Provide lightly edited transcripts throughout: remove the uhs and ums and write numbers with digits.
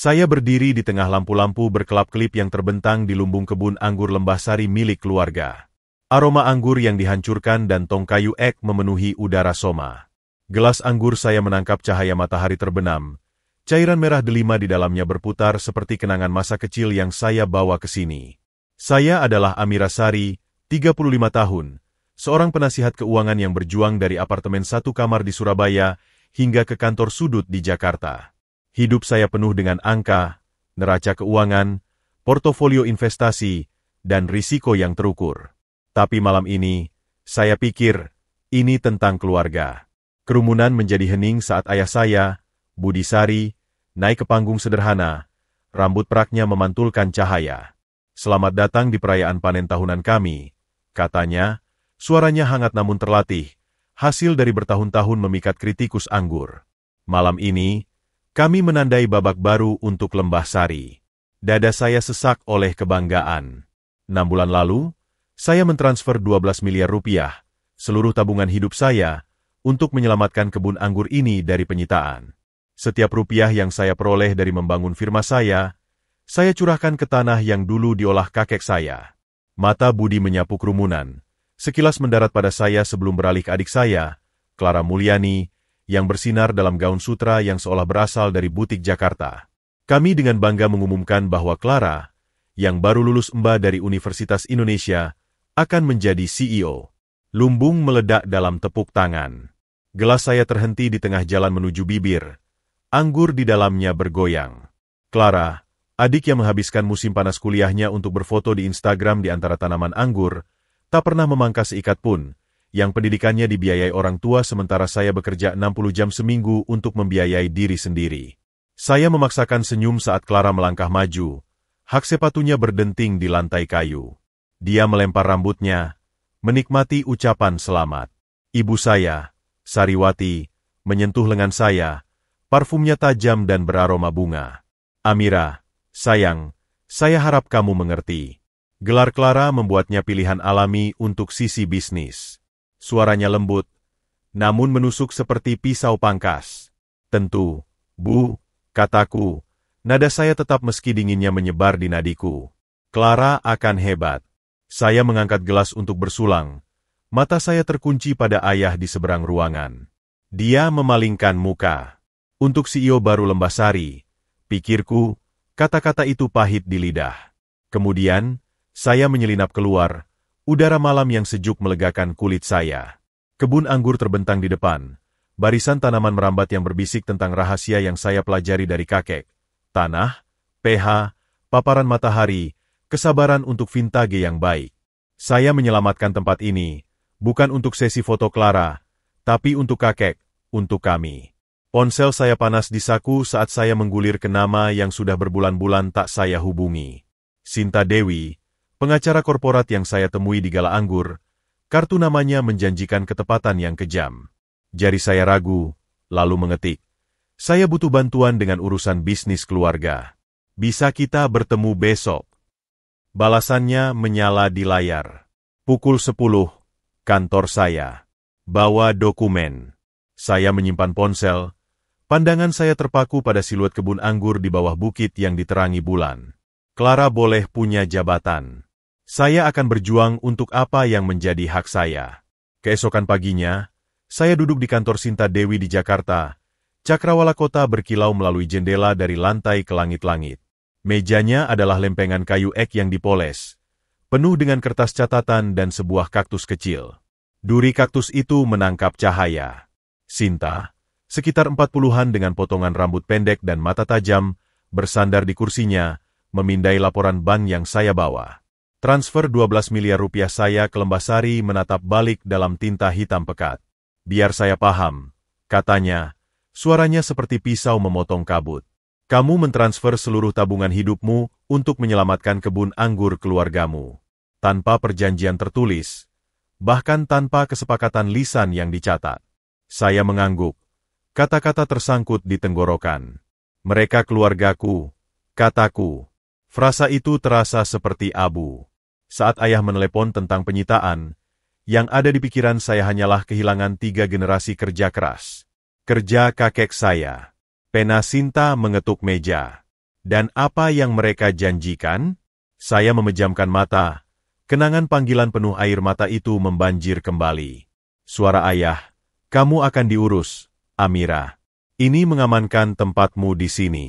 Saya berdiri di tengah lampu-lampu berkelap-kelip yang terbentang di lumbung kebun anggur Lembah Sari milik keluarga. Aroma anggur yang dihancurkan dan tong kayu ek memenuhi udara Soma. Gelas anggur saya menangkap cahaya matahari terbenam. Cairan merah delima di dalamnya berputar seperti kenangan masa kecil yang saya bawa ke sini. Saya adalah Amira Sari, 35 tahun, seorang penasihat keuangan yang berjuang dari apartemen satu kamar di Surabaya hingga ke kantor sudut di Jakarta. Hidup saya penuh dengan angka, neraca keuangan, portofolio investasi, dan risiko yang terukur. Tapi malam ini, saya pikir, ini tentang keluarga. Kerumunan menjadi hening saat ayah saya, Budi Sari, naik ke panggung sederhana, rambut peraknya memantulkan cahaya. Selamat datang di perayaan panen tahunan kami, katanya, suaranya hangat namun terlatih, hasil dari bertahun-tahun memikat kritikus anggur. Malam ini, kami menandai babak baru untuk Lembah Sari. Dada saya sesak oleh kebanggaan. 6 bulan lalu, saya mentransfer 12 miliar rupiah, seluruh tabungan hidup saya, untuk menyelamatkan kebun anggur ini dari penyitaan. Setiap rupiah yang saya peroleh dari membangun firma saya curahkan ke tanah yang dulu diolah kakek saya. Mata Budi menyapu kerumunan, sekilas mendarat pada saya sebelum beralih ke adik saya, Clara Mulyani, yang bersinar dalam gaun sutra yang seolah berasal dari butik Jakarta. Kami dengan bangga mengumumkan bahwa Clara, yang baru lulus MBA dari Universitas Indonesia, akan menjadi CEO. Lumbung meledak dalam tepuk tangan. Gelas saya terhenti di tengah jalan menuju bibir. Anggur di dalamnya bergoyang. Clara, adik yang menghabiskan musim panas kuliahnya untuk berfoto di Instagram di antara tanaman anggur, tak pernah memangkas seikat pun, yang pendidikannya dibiayai orang tua sementara saya bekerja 60 jam seminggu untuk membiayai diri sendiri. Saya memaksakan senyum saat Clara melangkah maju, hak sepatunya berdenting di lantai kayu. Dia melempar rambutnya, menikmati ucapan selamat. Ibu saya, Sariwati, menyentuh lengan saya, parfumnya tajam dan beraroma bunga. Amira, sayang, saya harap kamu mengerti. Gelar Clara membuatnya pilihan alami untuk sisi bisnis. Suaranya lembut, namun menusuk seperti pisau pangkas. Tentu, Bu, kataku, nada saya tetap meski dinginnya menyebar di nadiku. Clara akan hebat. Saya mengangkat gelas untuk bersulang. Mata saya terkunci pada ayah di seberang ruangan. Dia memalingkan muka. Untuk CEO baru Lembah Sari, pikirku, kata-kata itu pahit di lidah. Kemudian, saya menyelinap keluar. Udara malam yang sejuk melegakan kulit saya. Kebun anggur terbentang di depan. Barisan tanaman merambat yang berbisik tentang rahasia yang saya pelajari dari kakek. Tanah, pH, paparan matahari, kesabaran untuk vintage yang baik. Saya menyelamatkan tempat ini, bukan untuk sesi foto Clara, tapi untuk kakek, untuk kami. Ponsel saya panas di saku saat saya menggulir ke nama yang sudah berbulan-bulan tak saya hubungi. Sinta Dewi, pengacara korporat yang saya temui di Gala Anggur, kartu namanya menjanjikan ketepatan yang kejam. Jari saya ragu, lalu mengetik. Saya butuh bantuan dengan urusan bisnis keluarga. Bisa kita bertemu besok? Balasannya menyala di layar. Pukul 10, kantor saya. Bawa dokumen. Saya menyimpan ponsel. Pandangan saya terpaku pada siluet kebun anggur di bawah bukit yang diterangi bulan. Clara boleh punya jabatan. Saya akan berjuang untuk apa yang menjadi hak saya. Keesokan paginya, saya duduk di kantor Sinta Dewi di Jakarta. Cakrawala kota berkilau melalui jendela dari lantai ke langit-langit. Mejanya adalah lempengan kayu ek yang dipoles, penuh dengan kertas catatan dan sebuah kaktus kecil. Duri kaktus itu menangkap cahaya. Sinta, sekitar 40-an dengan potongan rambut pendek dan mata tajam, bersandar di kursinya, memindai laporan bank yang saya bawa. Transfer 12 miliar rupiah saya ke Lembah Sari menatap balik dalam tinta hitam pekat. Biar saya paham, katanya, suaranya seperti pisau memotong kabut. Kamu mentransfer seluruh tabungan hidupmu untuk menyelamatkan kebun anggur keluargamu. Tanpa perjanjian tertulis, bahkan tanpa kesepakatan lisan yang dicatat. Saya mengangguk. Kata-kata tersangkut di tenggorokan. Mereka keluargaku, kataku. Frasa itu terasa seperti abu. Saat ayah menelepon tentang penyitaan, yang ada di pikiran saya hanyalah kehilangan 3 generasi kerja keras. Kerja kakek saya. Pena Sinta mengetuk meja. Dan apa yang mereka janjikan? Saya memejamkan mata. Kenangan panggilan penuh air mata itu membanjir kembali. Suara ayah, "Kamu akan diurus, Amira. Ini mengamankan tempatmu di sini."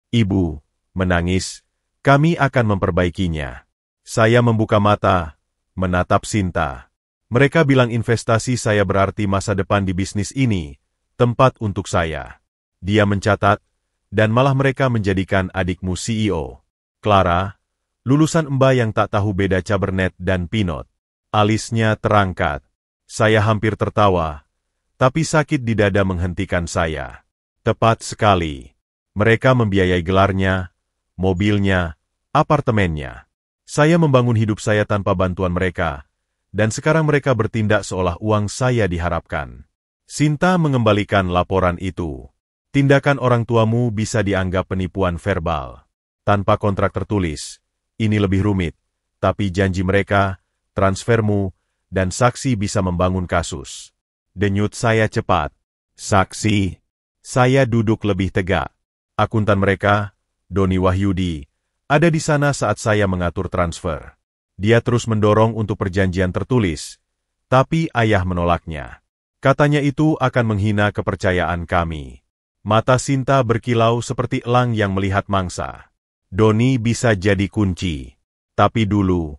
Ibu menangis, "Kami akan memperbaikinya." Saya membuka mata, menatap Sinta. Mereka bilang investasi saya berarti masa depan di bisnis ini, tempat untuk saya. Dia mencatat, dan malah mereka menjadikan adikmu CEO. Clara, lulusan Mbak yang tak tahu beda Cabernet dan Pinot. Alisnya terangkat. Saya hampir tertawa, tapi sakit di dada menghentikan saya. Tepat sekali. Mereka membiayai gelarnya, mobilnya, apartemennya. Saya membangun hidup saya tanpa bantuan mereka, dan sekarang mereka bertindak seolah uang saya diharapkan. Sinta mengembalikan laporan itu. Tindakan orang tuamu bisa dianggap penipuan verbal. Tanpa kontrak tertulis, ini lebih rumit, tapi janji mereka, transfermu, dan saksi bisa membangun kasus. Denyut saya cepat. Saksi. Saya duduk lebih tegak. Akuntan mereka, Doni Wahyudi, ada di sana saat saya mengatur transfer. Dia terus mendorong untuk perjanjian tertulis, tapi ayah menolaknya. Katanya itu akan menghina kepercayaan kami. Mata Sinta berkilau seperti elang yang melihat mangsa. Doni bisa jadi kunci. Tapi dulu,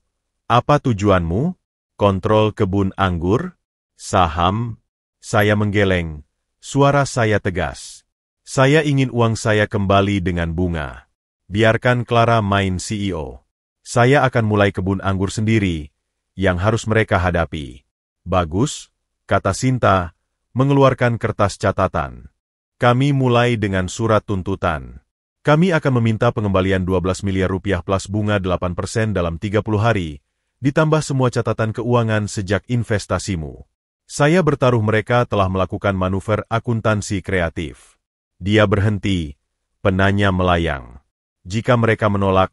apa tujuanmu? Kontrol kebun anggur? Saham? Saya menggeleng. Suara saya tegas. Saya ingin uang saya kembali dengan bunga. Biarkan Clara main CEO. Saya akan mulai kebun anggur sendiri, yang harus mereka hadapi. Bagus, kata Sinta, mengeluarkan kertas catatan. Kami mulai dengan surat tuntutan. Kami akan meminta pengembalian 12 miliar rupiah plus bunga 8% dalam 30 hari, ditambah semua catatan keuangan sejak investasimu. Saya bertaruh mereka telah melakukan manuver akuntansi kreatif. Dia berhenti, penanya melayang. Jika mereka menolak,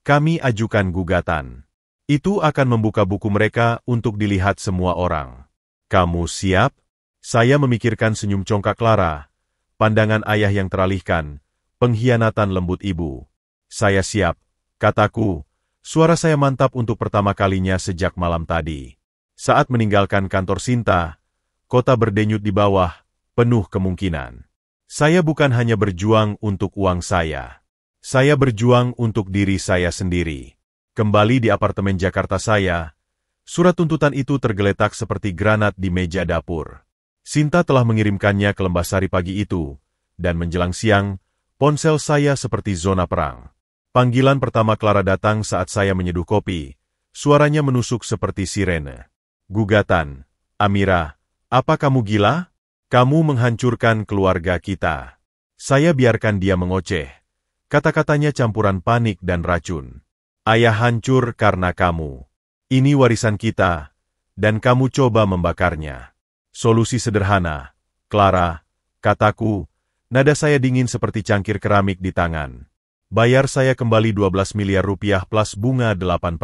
kami ajukan gugatan. Itu akan membuka buku mereka untuk dilihat semua orang. Kamu siap? Saya memikirkan senyum congkak Clara, pandangan ayah yang teralihkan, pengkhianatan lembut ibu. Saya siap, kataku. Suara saya mantap untuk pertama kalinya sejak malam tadi. Saat meninggalkan kantor Sinta, kota berdenyut di bawah, penuh kemungkinan. Saya bukan hanya berjuang untuk uang saya. Saya berjuang untuk diri saya sendiri. Kembali di apartemen Jakarta saya, surat tuntutan itu tergeletak seperti granat di meja dapur. Sinta telah mengirimkannya ke Lembahsari pagi itu, dan menjelang siang, ponsel saya seperti zona perang. Panggilan pertama Clara datang saat saya menyeduh kopi. Suaranya menusuk seperti sirene. Gugatan. Amira, apa kamu gila? Kamu menghancurkan keluarga kita. Saya biarkan dia mengoceh. Kata-katanya campuran panik dan racun. Ayah hancur karena kamu. Ini warisan kita, dan kamu coba membakarnya. Solusi sederhana. Clara, kataku, nada saya dingin seperti cangkir keramik di tangan. Bayar saya kembali 12 miliar rupiah plus bunga 8%.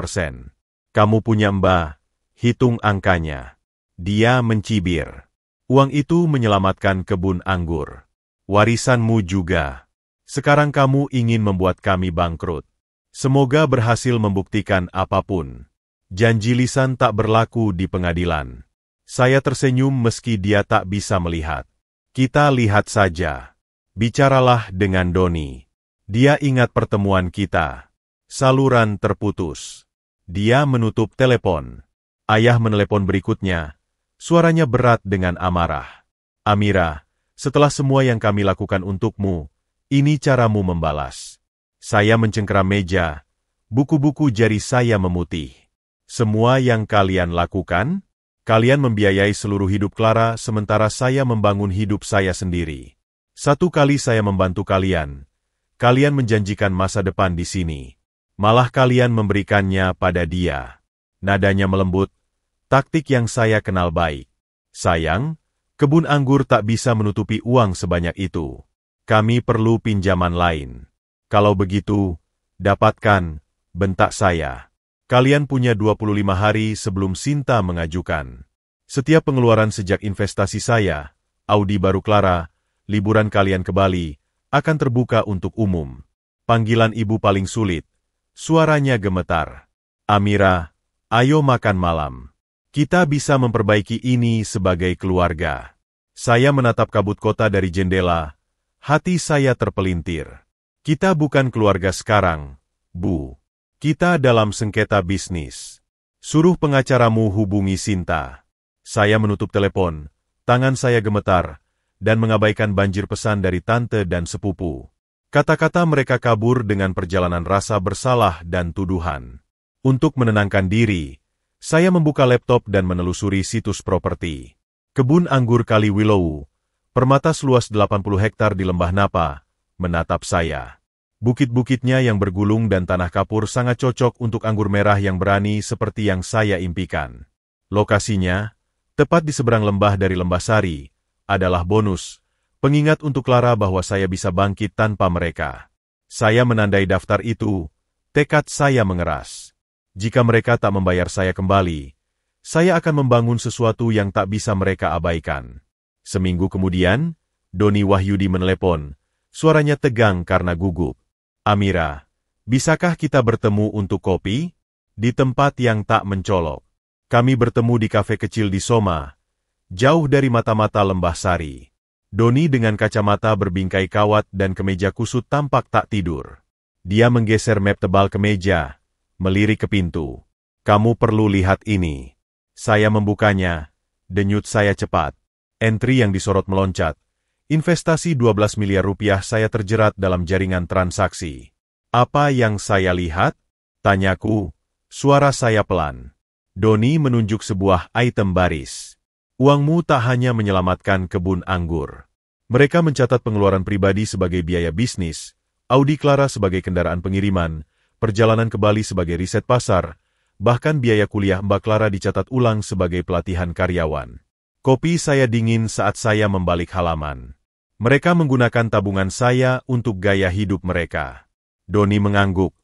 Kamu punya Mbak, hitung angkanya. Dia mencibir. Uang itu menyelamatkan kebun anggur. Warisanmu juga. Sekarang kamu ingin membuat kami bangkrut. Semoga berhasil membuktikan apapun. Janji lisan tak berlaku di pengadilan. Saya tersenyum meski dia tak bisa melihat. Kita lihat saja. Bicaralah dengan Doni. Dia ingat pertemuan kita. Saluran terputus. Dia menutup telepon. Ayah menelepon berikutnya. Suaranya berat dengan amarah. Amira, setelah semua yang kami lakukan untukmu, ini caramu membalas. Saya mencengkeram meja. Buku-buku jari saya memutih. Semua yang kalian lakukan? Kalian membiayai seluruh hidup Clara sementara saya membangun hidup saya sendiri. Satu kali saya membantu kalian. Kalian menjanjikan masa depan di sini. Malah kalian memberikannya pada dia. Nadanya melembut. Taktik yang saya kenal baik. Sayang, kebun anggur tak bisa menutupi uang sebanyak itu. Kami perlu pinjaman lain. Kalau begitu, dapatkan, bentak saya. Kalian punya 25 hari sebelum Sinta mengajukan. Setiap pengeluaran sejak investasi saya, Audi baru Clara, liburan kalian ke Bali, akan terbuka untuk umum. Panggilan ibu paling sulit. Suaranya gemetar. Amira, ayo makan malam. Kita bisa memperbaiki ini sebagai keluarga. Saya menatap kabut kota dari jendela. Hati saya terpelintir. Kita bukan keluarga sekarang, Bu. Kita dalam sengketa bisnis. Suruh pengacaramu hubungi Sinta. Saya menutup telepon, tangan saya gemetar, dan mengabaikan banjir pesan dari tante dan sepupu. Kata-kata mereka kabur dengan perjalanan rasa bersalah dan tuduhan. Untuk menenangkan diri, saya membuka laptop dan menelusuri situs properti. Kebun anggur Kali Willow, permata seluas 80 hektar di Lembah Napa, menatap saya. Bukit-bukitnya yang bergulung dan tanah kapur sangat cocok untuk anggur merah yang berani seperti yang saya impikan. Lokasinya, tepat di seberang lembah dari Lembah Sari, adalah bonus, pengingat untuk Clara bahwa saya bisa bangkit tanpa mereka. Saya menandai daftar itu, tekad saya mengeras. Jika mereka tak membayar saya kembali, saya akan membangun sesuatu yang tak bisa mereka abaikan. Seminggu kemudian, Doni Wahyudi menelepon, suaranya tegang karena gugup. Amira, bisakah kita bertemu untuk kopi? Di tempat yang tak mencolok. Kami bertemu di kafe kecil di Soma, jauh dari mata-mata Lembah Sari. Doni dengan kacamata berbingkai kawat dan kemeja kusut tampak tak tidur. Dia menggeser map tebal ke meja, melirik ke pintu. Kamu perlu lihat ini. Saya membukanya, denyut saya cepat. Entry yang disorot meloncat. Investasi 12 miliar rupiah saya terjerat dalam jaringan transaksi. Apa yang saya lihat? Tanyaku, suara saya pelan. Doni menunjuk sebuah item baris. Uangmu tak hanya menyelamatkan kebun anggur. Mereka mencatat pengeluaran pribadi sebagai biaya bisnis, Audi Clara sebagai kendaraan pengiriman, perjalanan ke Bali sebagai riset pasar, bahkan biaya kuliah Mbak Clara dicatat ulang sebagai pelatihan karyawan. Kopi saya dingin saat saya membalik halaman. Mereka menggunakan tabungan saya untuk gaya hidup mereka. Doni mengangguk.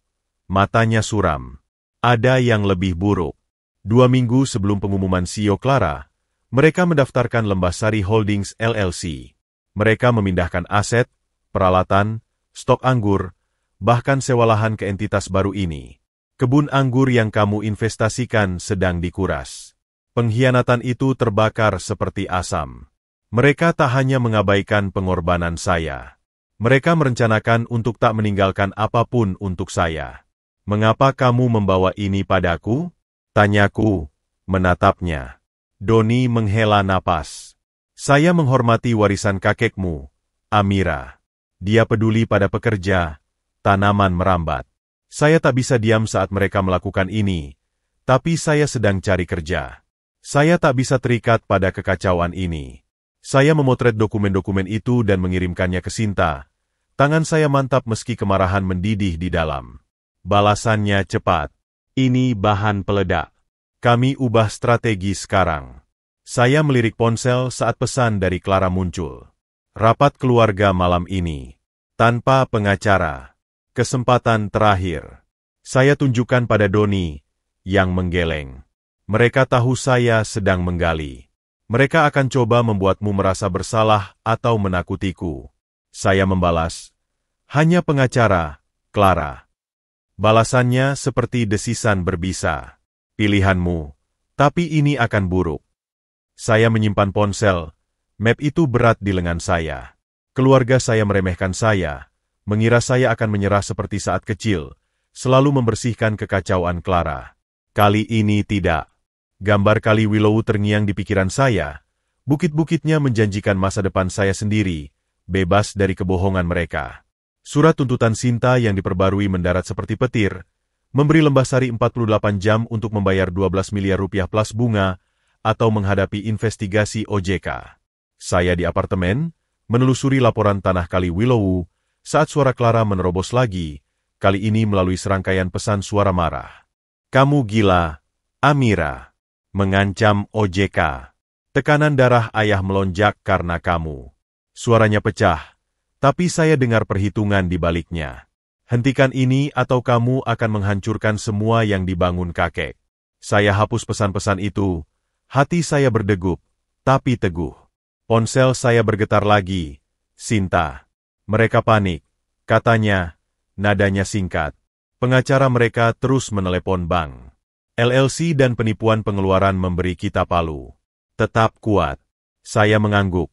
Matanya suram. Ada yang lebih buruk. 2 minggu sebelum pengumuman CEO Clara, mereka mendaftarkan Lembah Sari Holdings LLC. Mereka memindahkan aset, peralatan, stok anggur, bahkan sewa lahan ke entitas baru ini. Kebun anggur yang kamu investasikan sedang dikuras. Pengkhianatan itu terbakar seperti asam. Mereka tak hanya mengabaikan pengorbanan saya. Mereka merencanakan untuk tak meninggalkan apapun untuk saya. Mengapa kamu membawa ini padaku? Tanyaku, menatapnya. Doni menghela napas. Saya menghormati warisan kakekmu, Amira. Dia peduli pada pekerja, tanaman merambat. Saya tak bisa diam saat mereka melakukan ini, tapi saya sedang cari kerja. Saya tak bisa terikat pada kekacauan ini. Saya memotret dokumen-dokumen itu dan mengirimkannya ke Sinta. Tangan saya mantap meski kemarahan mendidih di dalam. Balasannya cepat. Ini bahan peledak. Kami ubah strategi sekarang. Saya melirik ponsel saat pesan dari Clara muncul. Rapat keluarga malam ini. Tanpa pengacara. Kesempatan terakhir. Saya tunjukkan pada Doni, yang menggeleng. Mereka tahu saya sedang menggali. Mereka akan coba membuatmu merasa bersalah atau menakutiku. Saya membalas. Hanya pengacara, Clara. Balasannya seperti desisan berbisa. Pilihanmu, tapi ini akan buruk. Saya menyimpan ponsel, map itu berat di lengan saya. Keluarga saya meremehkan saya, mengira saya akan menyerah seperti saat kecil, selalu membersihkan kekacauan Clara. Kali ini tidak. Gambar Kali Willow terngiang di pikiran saya, bukit-bukitnya menjanjikan masa depan saya sendiri, bebas dari kebohongan mereka. Surat tuntutan Sinta yang diperbarui mendarat seperti petir, memberi Lembah Sari 48 jam untuk membayar 12 miliar rupiah plus bunga, atau menghadapi investigasi OJK. Saya di apartemen, menelusuri laporan tanah Kali Willow, saat suara Clara menerobos lagi, kali ini melalui serangkaian pesan suara marah. Kamu gila, Amira. Mengancam OJK. Tekanan darah ayah melonjak karena kamu. Suaranya pecah, tapi saya dengar perhitungan di baliknya. Hentikan ini atau kamu akan menghancurkan semua yang dibangun kakek. Saya hapus pesan-pesan itu. Hati saya berdegup, tapi teguh. Ponsel saya bergetar lagi. Sinta. Mereka panik. Katanya, Nadanya singkat. Pengacara mereka terus menelepon bank. LLC dan penipuan pengeluaran memberi kita palu. Tetap kuat. Saya mengangguk.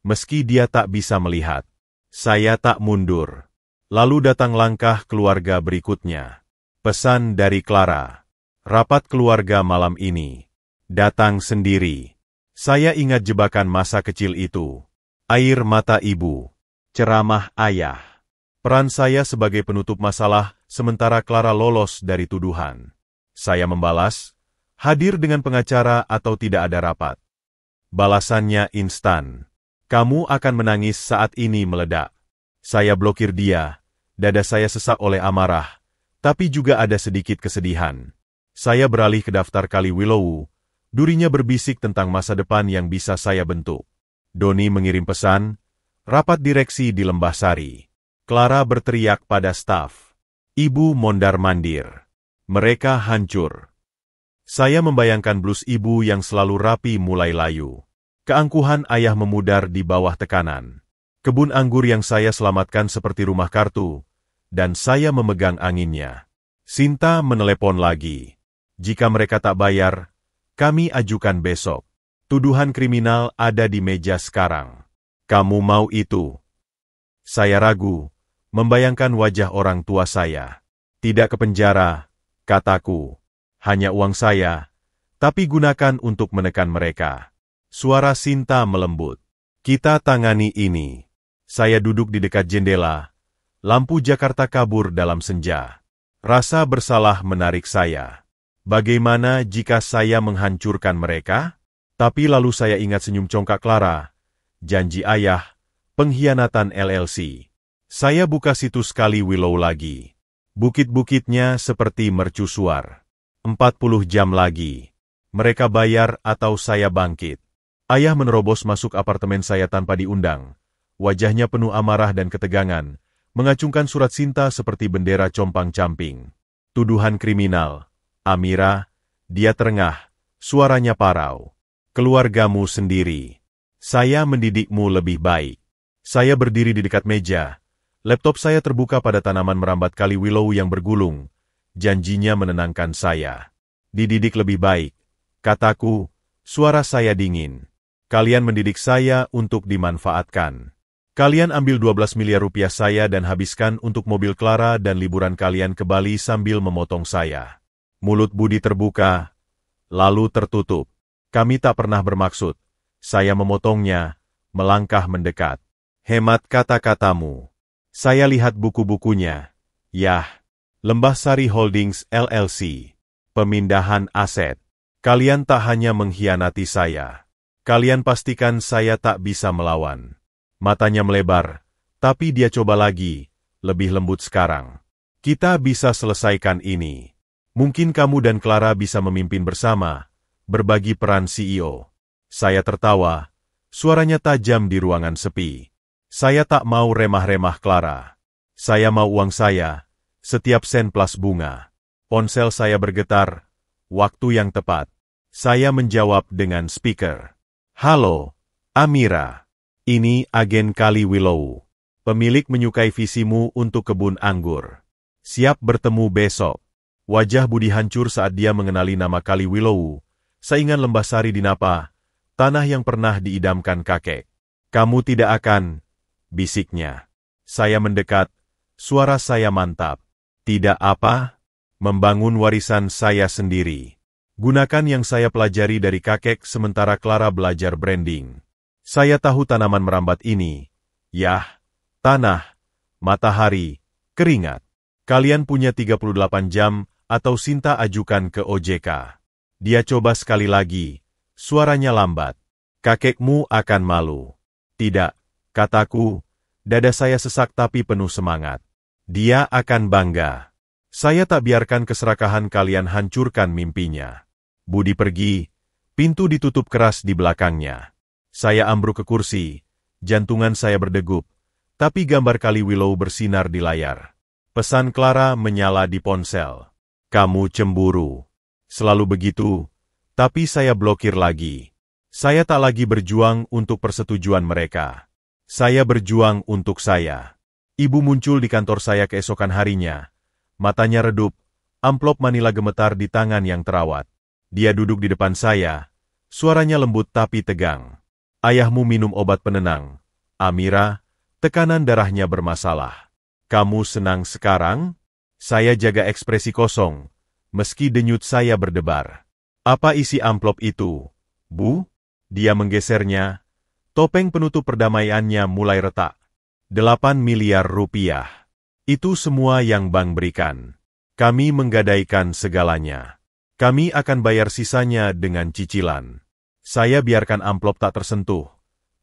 Meski dia tak bisa melihat. Saya tak mundur. Lalu datang langkah keluarga berikutnya. Pesan dari Clara. Rapat keluarga malam ini. Datang sendiri. Saya ingat jebakan masa kecil itu. Air mata ibu. Ceramah ayah. Peran saya sebagai penutup masalah, sementara Clara lolos dari tuduhan. Saya membalas, hadir dengan pengacara atau tidak ada rapat. Balasannya instan. Kamu akan menangis saat ini meledak. Saya blokir dia. Dada saya sesak oleh amarah, tapi juga ada sedikit kesedihan. Saya beralih ke daftar Kali Willow, durinya berbisik tentang masa depan yang bisa saya bentuk. Doni mengirim pesan, rapat direksi di Lembah Sari. Clara berteriak pada staf. Ibu mondar-mandir. Mereka hancur. Saya membayangkan blus ibu yang selalu rapi mulai layu. Keangkuhan ayah memudar di bawah tekanan. Kebun anggur yang saya selamatkan seperti rumah kartu, dan saya memegang anginnya. Sinta menelepon lagi. Jika mereka tak bayar, kami ajukan besok. Tuduhan kriminal ada di meja sekarang. Kamu mau itu? Saya ragu, membayangkan wajah orang tua saya. Tidak ke penjara, kataku. Hanya uang saya, tapi gunakan untuk menekan mereka. Suara Sinta melembut. Kita tangani ini. Saya duduk di dekat jendela. Lampu Jakarta kabur dalam senja. Rasa bersalah menarik saya. Bagaimana jika saya menghancurkan mereka? Tapi lalu saya ingat senyum congkak Clara. Janji ayah, pengkhianatan LLC. Saya buka situs Kali Willow lagi. Bukit-bukitnya seperti mercusuar. 40 jam lagi. Mereka bayar atau saya bangkit. Ayah menerobos masuk apartemen saya tanpa diundang. Wajahnya penuh amarah dan ketegangan, mengacungkan surat Sinta seperti bendera compang-camping. Tuduhan kriminal. Amira, dia terengah, suaranya parau. Keluargamu sendiri. Saya mendidikmu lebih baik. Saya berdiri di dekat meja. Laptop saya terbuka pada tanaman merambat Kali Willow yang bergulung. Janjinya menenangkan saya. Dididik lebih baik. Kataku, suara saya dingin. Kalian mendidik saya untuk dimanfaatkan. Kalian ambil 12 miliar rupiah saya dan habiskan untuk mobil Clara dan liburan kalian ke Bali sambil memotong saya. Mulut Budi terbuka, lalu tertutup. Kami tak pernah bermaksud. Saya memotongnya, melangkah mendekat. Hemat kata-katamu. Saya lihat buku-bukunya. Yah, Lembah Sari Holdings LLC. Pemindahan aset. Kalian tak hanya mengkhianati saya. Kalian pastikan saya tak bisa melawan. Matanya melebar, tapi dia coba lagi, lebih lembut sekarang. Kita bisa selesaikan ini. Mungkin kamu dan Clara bisa memimpin bersama, berbagi peran CEO. Saya tertawa, suaranya tajam di ruangan sepi. Saya tak mau remah-remah Clara. Saya mau uang saya, setiap sen plus bunga. Ponsel saya bergetar, waktu yang tepat. Saya menjawab dengan speaker. Halo, Amira. Ini agen Kali Willow. Pemilik menyukai visimu untuk kebun anggur. Siap bertemu besok. Wajah Budi hancur saat dia mengenali nama Kali Willow. Saingan Lembah Sari di Napa, tanah yang pernah diidamkan kakek. Kamu tidak akan, bisiknya. Saya mendekat, suara saya mantap. Tidak apa, membangun warisan saya sendiri. Gunakan yang saya pelajari dari kakek sementara Clara belajar branding. Saya tahu tanaman merambat ini. Yah, tanah, matahari, keringat. Kalian punya 38 jam atau Sinta ajukan ke OJK. Dia coba sekali lagi. Suaranya lambat. Kakekmu akan malu. Tidak, kataku. Dada saya sesak tapi penuh semangat. Dia akan bangga. Saya tak biarkan keserakahan kalian hancurkan mimpinya. Budi pergi. Pintu ditutup keras di belakangnya. Saya ambruk ke kursi, jantungan saya berdegup, tapi gambar Kali Willow bersinar di layar. Pesan Clara menyala di ponsel. Kamu cemburu. Selalu begitu, tapi saya blokir lagi. Saya tak lagi berjuang untuk persetujuan mereka. Saya berjuang untuk saya. Ibu muncul di kantor saya keesokan harinya. Matanya redup, amplop manila gemetar di tangan yang terawat. Dia duduk di depan saya, suaranya lembut tapi tegang. Ayahmu minum obat penenang. Amira, tekanan darahnya bermasalah. Kamu senang sekarang? Saya jaga ekspresi kosong, meski denyut saya berdebar. Apa isi amplop itu, Bu? Dia menggesernya. Topeng penutup perdamaiannya mulai retak. 8 miliar rupiah. Itu semua yang bank berikan. Kami menggadaikan segalanya. Kami akan bayar sisanya dengan cicilan. Saya biarkan amplop tak tersentuh.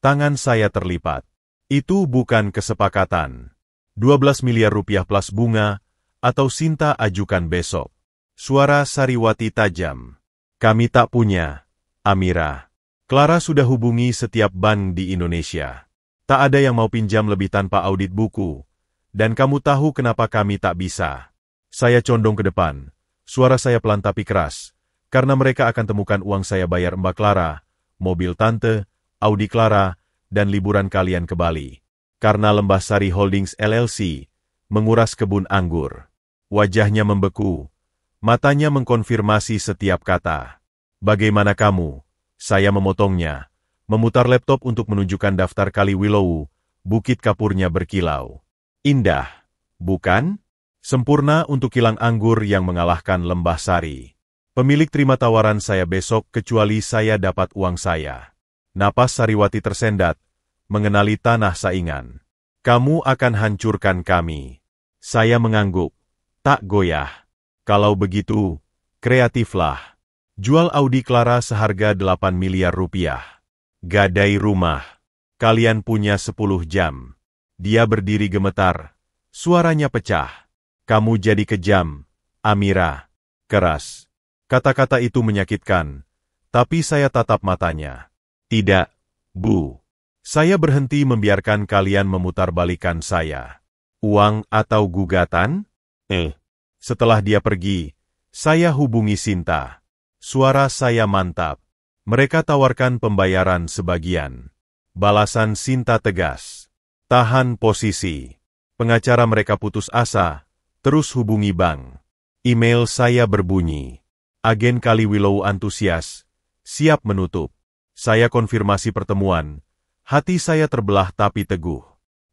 Tangan saya terlipat. Itu bukan kesepakatan. 12 miliar rupiah plus bunga, atau Sinta ajukan besok. Suara Sariwati tajam. Kami tak punya, Amira. Clara sudah hubungi setiap bank di Indonesia. Tak ada yang mau pinjam lebih tanpa audit buku. Dan kamu tahu kenapa kami tak bisa. Saya condong ke depan. Suara saya pelan tapi keras. Karena mereka akan temukan uang saya bayar Mbak Clara, mobil tante, Audi Clara, dan liburan kalian ke Bali. Karena Lembahsari Holdings LLC menguras kebun anggur. Wajahnya membeku. Matanya mengkonfirmasi setiap kata. Bagaimana kamu? Saya memotongnya. Memutar laptop untuk menunjukkan daftar Kali Willow, bukit kapurnya berkilau. Indah, bukan? Sempurna untuk kilang anggur yang mengalahkan Lembahsari. Pemilik terima tawaran saya besok kecuali saya dapat uang saya. Napas Sariwati tersendat, mengenali tanah saingan. Kamu akan hancurkan kami. Saya mengangguk, tak goyah. Kalau begitu, kreatiflah. Jual Audi Clara seharga 8 miliar rupiah. Gadai rumah. Kalian punya 10 jam. Dia berdiri gemetar. Suaranya pecah. Kamu jadi kejam, Amira. Keras. Kata-kata itu menyakitkan. Tapi saya tatap matanya. Tidak, Bu. Saya berhenti membiarkan kalian memutarbalikkan saya. Uang atau gugatan? Setelah dia pergi, saya hubungi Sinta. Suara saya mantap. Mereka tawarkan pembayaran sebagian. Balasan Sinta tegas. Tahan posisi. Pengacara mereka putus asa, terus hubungi bank. Email saya berbunyi. Agen Kali Willow antusias, siap menutup. Saya konfirmasi pertemuan. Hati saya terbelah tapi teguh.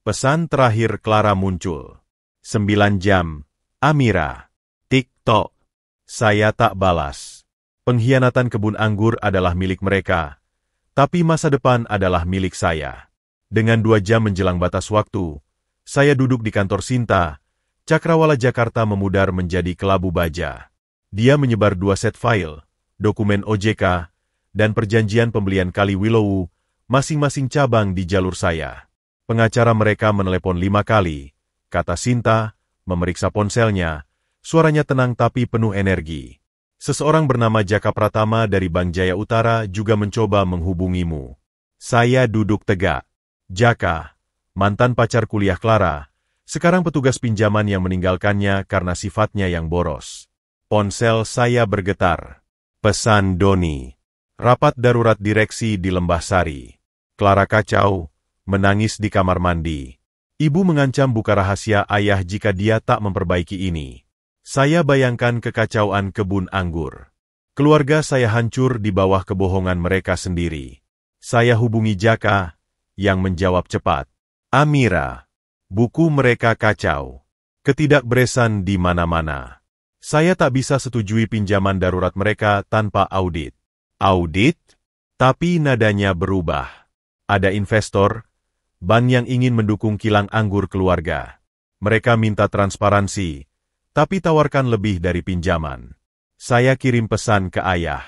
Pesan terakhir Clara muncul. 9 jam, Amira. Tik-tok. Saya tak balas. Pengkhianatan kebun anggur adalah milik mereka, tapi masa depan adalah milik saya. Dengan 2 jam menjelang batas waktu, saya duduk di kantor Sinta. Cakrawala Jakarta memudar menjadi kelabu baja. Dia menyebar 2 set file, dokumen OJK, dan perjanjian pembelian Kali Willow, masing-masing cabang di jalur saya. Pengacara mereka menelepon 5 kali, kata Sinta, memeriksa ponselnya, suaranya tenang tapi penuh energi. Seseorang bernama Jaka Pratama dari Bank Jaya Utara juga mencoba menghubungimu. Saya duduk tegak. Jaka, mantan pacar kuliah Clara, sekarang petugas pinjaman yang meninggalkannya karena sifatnya yang boros. Ponsel saya bergetar. Pesan Doni. Rapat darurat direksi di Lembahsari. Clara kacau, menangis di kamar mandi. Ibu mengancam buka rahasia ayah jika dia tak memperbaiki ini. Saya bayangkan kekacauan kebun anggur. Keluarga saya hancur di bawah kebohongan mereka sendiri. Saya hubungi Jaka, yang menjawab cepat. Amira, buku mereka kacau. Ketidakberesan di mana-mana. Saya tak bisa setujui pinjaman darurat mereka tanpa audit. Audit? Tapi nadanya berubah. Ada investor, bank yang ingin mendukung kilang anggur keluarga. Mereka minta transparansi, tapi tawarkan lebih dari pinjaman. Saya kirim pesan ke ayah.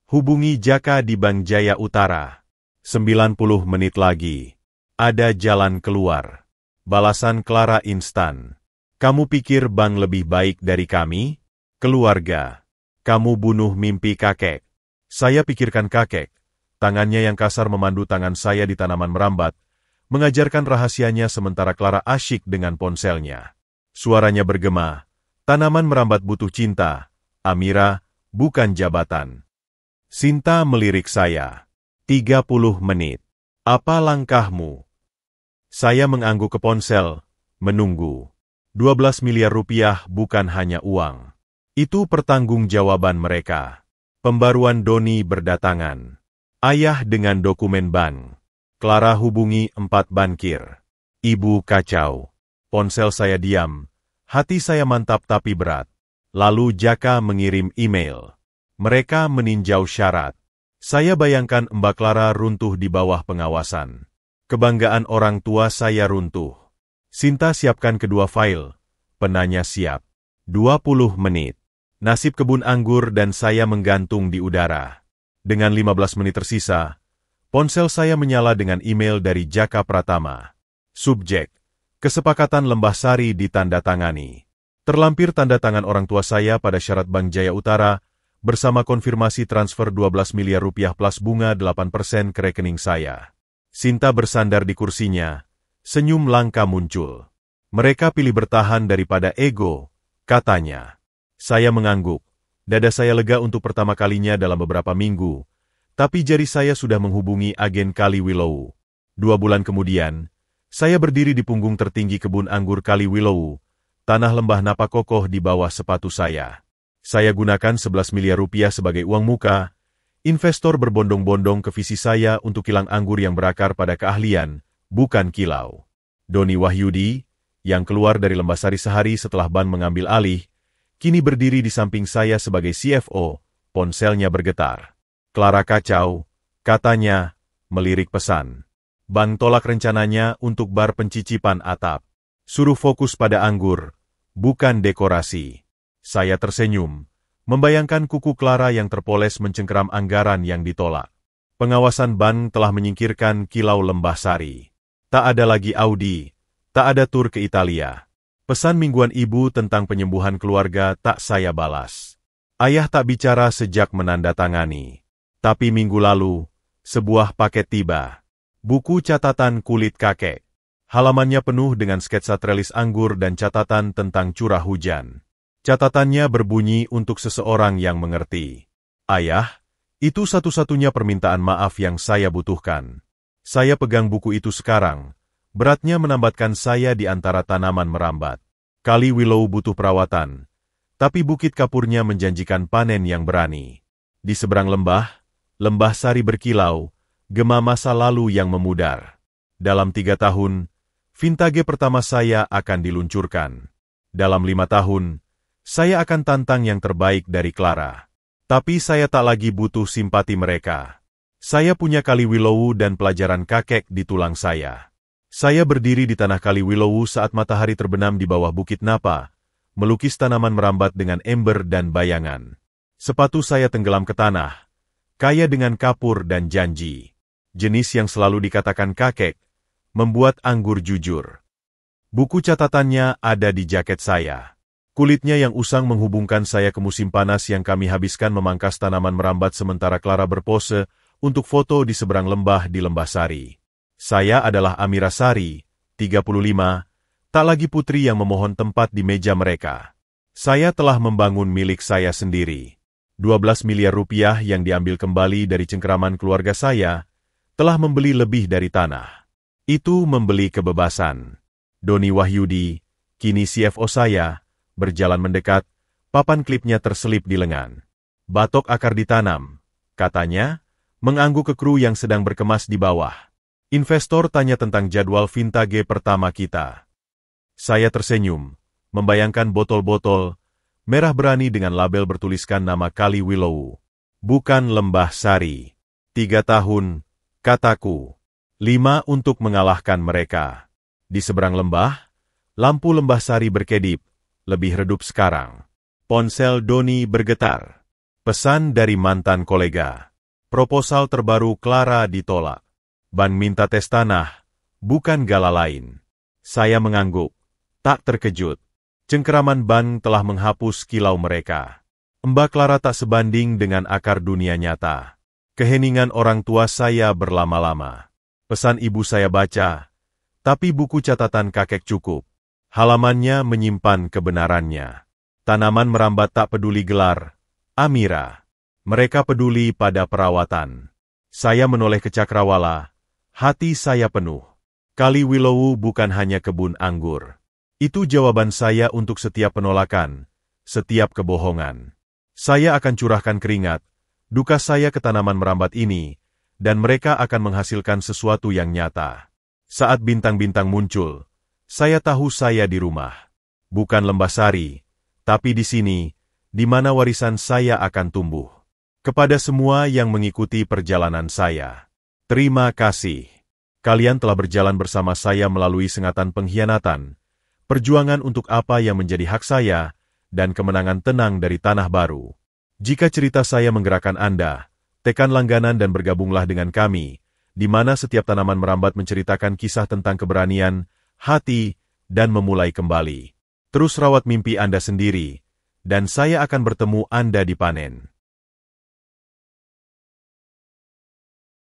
Hubungi Jaka di Bank Jaya Utara. 90 menit lagi. Ada jalan keluar. Balasan Clara instan. Kamu pikir bank lebih baik dari kami? Keluarga. Kamu bunuh mimpi kakek. Saya pikirkan kakek. Tangannya yang kasar memandu tangan saya di tanaman merambat, mengajarkan rahasianya sementara Clara asyik dengan ponselnya. Suaranya bergema. Tanaman merambat butuh cinta, Amira, bukan jabatan. Sinta melirik saya. 30 menit. Apa langkahmu? Saya mengangguk ke ponsel, menunggu. 12 miliar rupiah bukan hanya uang. Itu pertanggungjawaban mereka. Pembaruan Doni berdatangan. Ayah dengan dokumen bank. Clara hubungi 4 bankir. Ibu kacau. Ponsel saya diam. Hati saya mantap tapi berat. Lalu Jaka mengirim email. Mereka meninjau syarat. Saya bayangkan Mbak Clara runtuh di bawah pengawasan. Kebanggaan orang tua saya runtuh. Sinta siapkan kedua file. Penanya siap. 20 menit. Nasib kebun anggur dan saya menggantung di udara. Dengan 15 menit tersisa, ponsel saya menyala dengan email dari Jaka Pratama. Subjek, kesepakatan Lembah Sari ditandatangani. Terlampir tanda tangan orang tua saya pada syarat Bank Jaya Utara, bersama konfirmasi transfer 12 miliar rupiah plus bunga 8% ke rekening saya. Sinta bersandar di kursinya, senyum langka muncul. Mereka pilih bertahan daripada ego, katanya. Saya mengangguk. Dada saya lega untuk pertama kalinya dalam beberapa minggu, tapi jari saya sudah menghubungi agen Kali Willow. 2 bulan kemudian, saya berdiri di punggung tertinggi kebun anggur Kali Willow, tanah lembah napa kokoh di bawah sepatu saya. Saya gunakan 11 miliar rupiah sebagai uang muka. Investor berbondong-bondong ke visi saya untuk kilang anggur yang berakar pada keahlian, bukan kilau. Doni Wahyudi, yang keluar dari Lembah Sari sehari setelah Ban mengambil alih, kini berdiri di samping saya sebagai CFO, ponselnya bergetar. Clara kacau, katanya, melirik pesan. Ban tolak rencananya untuk bar pencicipan atap. Suruh fokus pada anggur, bukan dekorasi. Saya tersenyum, membayangkan kuku Clara yang terpoles mencengkeram anggaran yang ditolak. Pengawasan Ban telah menyingkirkan kilau Lembah Sari. Tak ada lagi Audi, tak ada tur ke Italia. Pesan mingguan ibu tentang penyembuhan keluarga tak saya balas. Ayah tak bicara sejak menandatangani. Tapi minggu lalu, sebuah paket tiba. Buku catatan kulit kakek. Halamannya penuh dengan sketsa trellis anggur dan catatan tentang curah hujan. Catatannya berbunyi untuk seseorang yang mengerti. Ayah, itu satu-satunya permintaan maaf yang saya butuhkan. Saya pegang buku itu sekarang. Beratnya menambatkan saya di antara tanaman merambat. Kali Willow butuh perawatan, tapi Bukit Kapurnya menjanjikan panen yang berani. Di seberang lembah, Lembah Sari berkilau, gema masa lalu yang memudar. Dalam 3 tahun, vintage pertama saya akan diluncurkan. Dalam 5 tahun, saya akan tantang yang terbaik dari Clara. Tapi saya tak lagi butuh simpati mereka. Saya punya Kali Willow dan pelajaran kakek di tulang saya. Saya berdiri di tanah Kali Willow saat matahari terbenam di bawah Bukit Napa, melukis tanaman merambat dengan ember dan bayangan. Sepatu saya tenggelam ke tanah, kaya dengan kapur dan janji. Jenis yang selalu dikatakan kakek, membuat anggur jujur. Buku catatannya ada di jaket saya. Kulitnya yang usang menghubungkan saya ke musim panas yang kami habiskan memangkas tanaman merambat sementara Clara berpose untuk foto di seberang lembah di Lembah Sari. Saya adalah Amira Sari, 35, tak lagi putri yang memohon tempat di meja mereka. Saya telah membangun milik saya sendiri. 12 miliar rupiah yang diambil kembali dari cengkeraman keluarga saya, telah membeli lebih dari tanah. Itu membeli kebebasan. Doni Wahyudi, kini CFO saya, berjalan mendekat, papan klipnya terselip di lengan. Batok akar ditanam, katanya, mengangguk ke kru yang sedang berkemas di bawah. Investor tanya tentang jadwal vintage pertama kita. Saya tersenyum, membayangkan botol-botol, merah berani dengan label bertuliskan nama Kali Willow. Bukan Lembah Sari. 3 tahun, kataku. 5 untuk mengalahkan mereka. Di seberang lembah, lampu Lembah Sari berkedip, lebih redup sekarang. Ponsel Doni bergetar. Pesan dari mantan kolega. Proposal terbaru Clara ditolak. Ban minta tes tanah, bukan gala lain. Saya mengangguk, tak terkejut. Cengkeraman Ban telah menghapus kilau mereka. Mbak Clara tak sebanding dengan akar dunia nyata. Keheningan orang tua saya berlama-lama. Pesan ibu saya baca, tapi buku catatan kakek cukup. Halamannya menyimpan kebenarannya. Tanaman merambat tak peduli gelar, Amira. Mereka peduli pada perawatan. Saya menoleh ke cakrawala, hati saya penuh. Kali Willow bukan hanya kebun anggur. Itu jawaban saya untuk setiap penolakan, setiap kebohongan. Saya akan curahkan keringat, duka saya ke tanaman merambat ini, dan mereka akan menghasilkan sesuatu yang nyata. Saat bintang-bintang muncul, saya tahu saya di rumah. Bukan Lembahsari, tapi di sini, di mana warisan saya akan tumbuh. Kepada semua yang mengikuti perjalanan saya, terima kasih. Kalian telah berjalan bersama saya melalui sengatan pengkhianatan, perjuangan untuk apa yang menjadi hak saya, dan kemenangan tenang dari tanah baru. Jika cerita saya menggerakkan Anda, tekan langganan dan bergabunglah dengan kami, di mana setiap tanaman merambat menceritakan kisah tentang keberanian, hati, dan memulai kembali. Terus rawat mimpi Anda sendiri, dan saya akan bertemu Anda di panen.